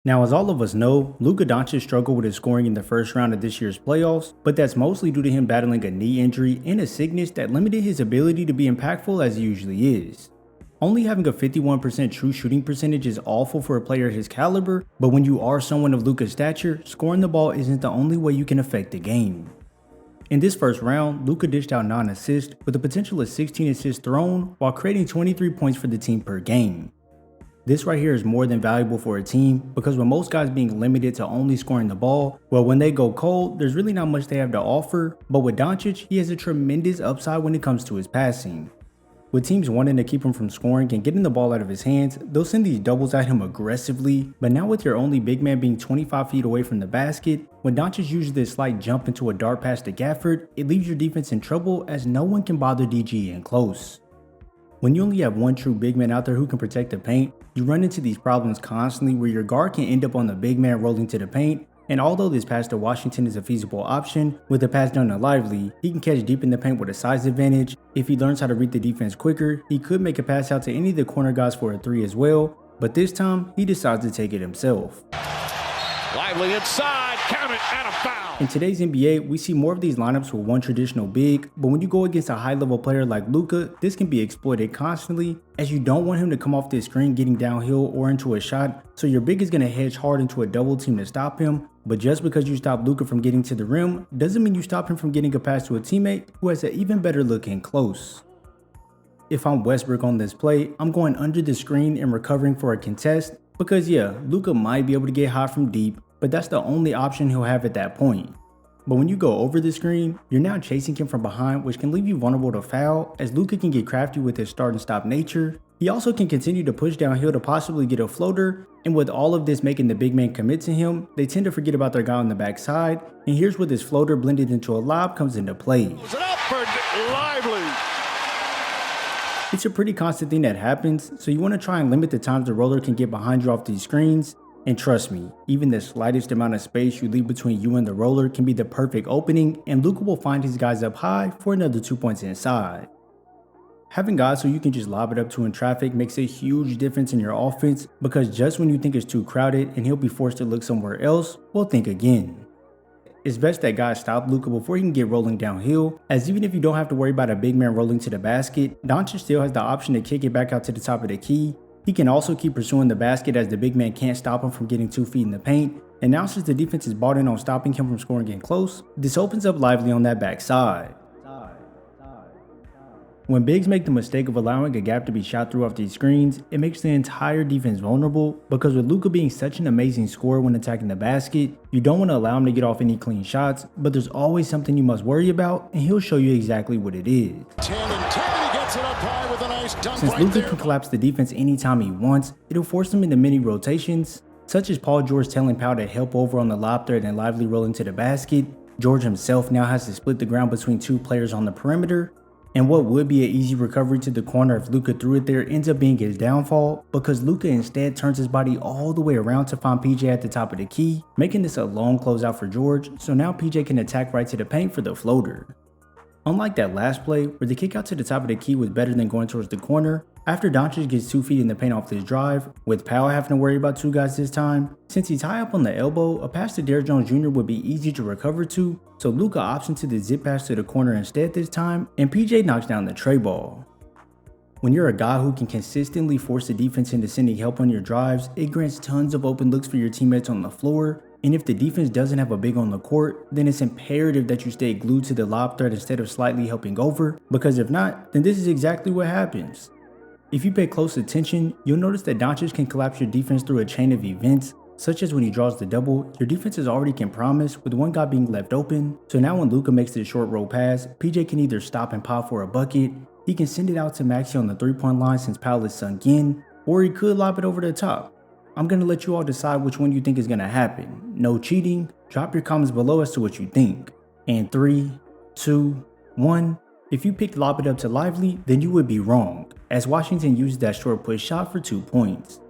Now, as all of us know, Luka Doncic struggled with his scoring in the first round of this year's playoffs, but that's mostly due to him battling a knee injury and a sickness that limited his ability to be impactful as he usually is. Only having a 51% true shooting percentage is awful for a player his caliber, but when you are someone of Luka's stature, scoring the ball isn't the only way you can affect the game. In this first round, Luka dished out 9 assists with a potential of 16 assists thrown while creating 23 points for the team per game. This right here is more than valuable for a team because with most guys being limited to only scoring the ball, well, when they go cold, there's really not much they have to offer, but with Doncic, he has a tremendous upside when it comes to his passing. With teams wanting to keep him from scoring and getting the ball out of his hands, they'll send these doubles at him aggressively, but now with your only big man being 25 feet away from the basket, when Doncic uses this slight jump into a dart pass to Gafford, it leaves your defense in trouble as no one can bother DG in close. When you only have one true big man out there who can protect the paint, you run into these problems constantly where your guard can end up on the big man rolling to the paint, and although this pass to Washington is a feasible option, with the pass done to Lively, he can catch deep in the paint with a size advantage. If he learns how to read the defense quicker, he could make a pass out to any of the corner guys for a 3 as well, but this time, he decides to take it himself. Lively inside, count it, and a foul. In today's NBA, we see more of these lineups with one traditional big, but when you go against a high-level player like Luka, this can be exploited constantly, as you don't want him to come off this screen getting downhill or into a shot, so your big is going to hedge hard into a double team to stop him, but just because you stop Luka from getting to the rim, doesn't mean you stop him from getting a pass to a teammate who has an even better look in close. If I'm Westbrook on this play, I'm going under the screen and recovering for a contest, because yeah, Luka might be able to get hot from deep, but that's the only option he'll have at that point. But when you go over the screen, you're now chasing him from behind, which can leave you vulnerable to foul, as Luka can get crafty with his start and stop nature. He also can continue to push downhill to possibly get a floater, and with all of this making the big man commit to him, they tend to forget about their guy on the backside, and here's where this floater blended into a lob comes into play. It's a pretty constant thing that happens, so you want to try and limit the times the roller can get behind you off these screens. And trust me, even the slightest amount of space you leave between you and the roller can be the perfect opening, and Luka will find his guys up high for another 2 points inside. Having guys who you can just lob it up to in traffic makes a huge difference in your offense, because just when you think it's too crowded and he'll be forced to look somewhere else, well, think again. It's best that guys stop Luka before he can get rolling downhill, as even if you don't have to worry about a big man rolling to the basket, Doncic still has the option to kick it back out to the top of the key. He can also keep pursuing the basket as the big man can't stop him from getting 2 feet in the paint, and now since the defense is bought in on stopping him from scoring in close, this opens up Lively on that backside. When bigs make the mistake of allowing a gap to be shot through off these screens, it makes the entire defense vulnerable, because with Luka being such an amazing scorer when attacking the basket, you don't want to allow him to get off any clean shots, but there's always something you must worry about, and he'll show you exactly what it is. 10 and 10, he gets it up high with a nice dunk. Since Luka can collapse the defense anytime he wants, it'll force him into many rotations, such as Paul George telling Powell to help over on the lob threat and Lively rolling to the basket. George himself now has to split the ground between 2 players on the perimeter, and what would be an easy recovery to the corner if Luka threw it there ends up being his downfall, because Luka instead turns his body all the way around to find PJ at the top of the key, making this a long closeout for George, so now PJ can attack right to the paint for the floater. Unlike that last play, where the kick out to the top of the key was better than going towards the corner, after Doncic gets 2 feet in the paint off this drive, with Powell having to worry about 2 guys this time, since he's high up on the elbow, a pass to Derrick Jones Jr. would be easy to recover to, so Luka opts into the zip pass to the corner instead this time, and PJ knocks down the tray ball. When you're a guy who can consistently force the defense into sending help on your drives, it grants tons of open looks for your teammates on the floor, and if the defense doesn't have a big on the court, then it's imperative that you stay glued to the lob threat instead of slightly helping over, because if not, then this is exactly what happens. If you pay close attention, you'll notice that Doncic can collapse your defense through a chain of events, such as when he draws the double, your defense is already compromised with one guy being left open, so now when Luka makes this short roll pass, PJ can either stop and pop for a bucket, he can send it out to Maxey on the 3-point line since Powell is sunk in, or he could lob it over the top. I'm going to let you all decide which one you think is going to happen. No cheating, drop your comments below as to what you think. And 3, 2, 1, if you picked lob it up to Lively, then you would be wrong, as Washington used that short push shot for 2 points.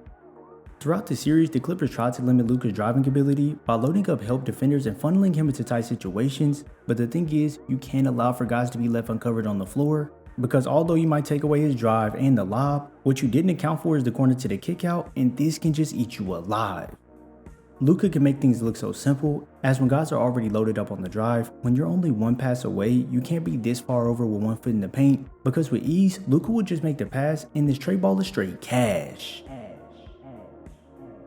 Throughout the series, the Clippers tried to limit Luka's driving ability by loading up help defenders and funneling him into tight situations, but the thing is, you can't allow for guys to be left uncovered on the floor, because although you might take away his drive and the lob, what you didn't account for is the corner to the kickout, and this can just eat you alive. Luka can make things look so simple, as when guys are already loaded up on the drive, when you're only one pass away, you can't be this far over with one foot in the paint, because with ease, Luka will just make the pass and this tray ball is straight cash.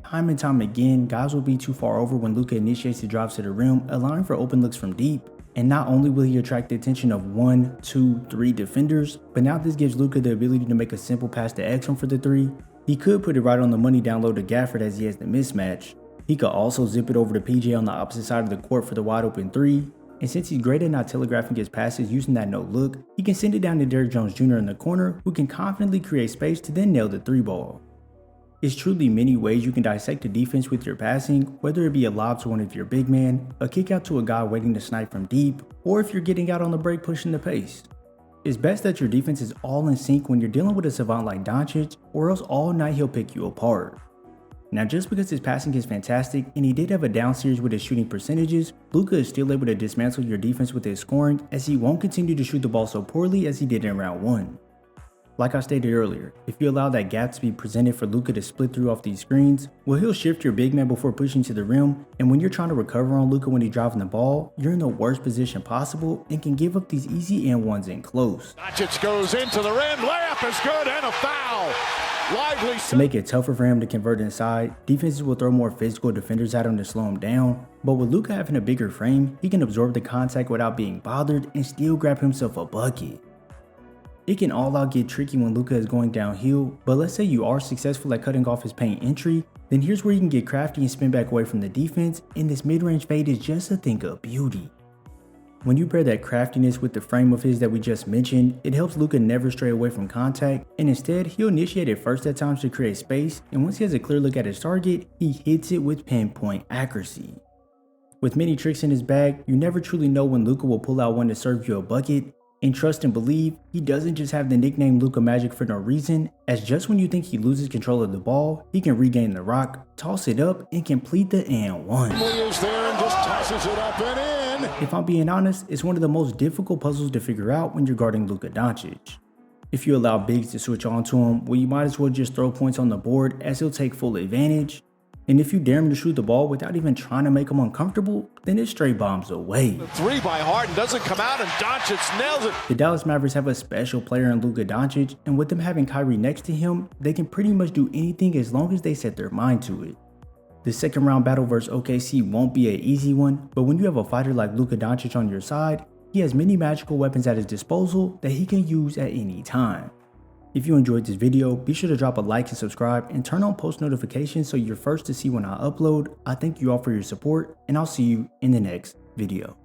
Time and time again, guys will be too far over when Luka initiates the drives to the rim, allowing for open looks from deep. And not only will he attract the attention of 1, 2, 3 defenders, but now this gives Luka the ability to make a simple pass to Exum for the 3. He could put it right on the money down low to Gafford as he has the mismatch. He could also zip it over to PJ on the opposite side of the court for the wide open 3. And since he's great at not telegraphing his passes using that no look, he can send it down to Derrick Jones Jr. in the corner, who can confidently create space to then nail the 3 ball. It's truly many ways you can dissect a defense with your passing, whether it be a lob to one of your big man, a kick out to a guy waiting to snipe from deep, or if you're getting out on the break pushing the pace. It's best that your defense is all in sync when you're dealing with a savant like Doncic, or else all night he'll pick you apart. Now just because his passing is fantastic and he did have a down series with his shooting percentages, Luka is still able to dismantle your defense with his scoring, as he won't continue to shoot the ball so poorly as he did in round 1. Like I stated earlier, if you allow that gap to be presented for Luka to split through off these screens, well, he'll shift your big man before pushing to the rim, and when you're trying to recover on Luka when he's driving the ball, you're in the worst position possible and can give up these easy and ones in close. Doncic goes into the rim, layup is good, and a foul. Lively. To make it tougher for him to convert inside, defenses will throw more physical defenders at him to slow him down, but with Luka having a bigger frame, he can absorb the contact without being bothered and still grab himself a bucket. It can all out get tricky when Luka is going downhill, but let's say you are successful at cutting off his paint entry, then here's where you can get crafty and spin back away from the defense, and this mid-range fade is just a thing of beauty. When you pair that craftiness with the frame of his that we just mentioned, it helps Luka never stray away from contact, and instead he'll initiate it first at times to create space, and once he has a clear look at his target, he hits it with pinpoint accuracy. With many tricks in his bag, you never truly know when Luka will pull out one to serve you a bucket. And trust and believe, he doesn't just have the nickname Luka Magic for no reason, as just when you think he loses control of the ball, he can regain the rock, toss it up, and complete the and one. Is there and just tosses it up and in. If I'm being honest, it's one of the most difficult puzzles to figure out when you're guarding Luka Doncic. If you allow bigs to switch on to him, well, you might as well just throw points on the board as he'll take full advantage. And if you dare him to shoot the ball without even trying to make him uncomfortable, then it straight bombs away. The 3 by Harden doesn't come out and Doncic nails it. The Dallas Mavericks have a special player in Luka Doncic, and with them having Kyrie next to him, they can pretty much do anything as long as they set their mind to it. The second round battle versus OKC won't be an easy one, but when you have a fighter like Luka Doncic on your side, he has many magical weapons at his disposal that he can use at any time. If you enjoyed this video, be sure to drop a like and subscribe and turn on post notifications so you're first to see when I upload. I thank you all for your support, and I'll see you in the next video.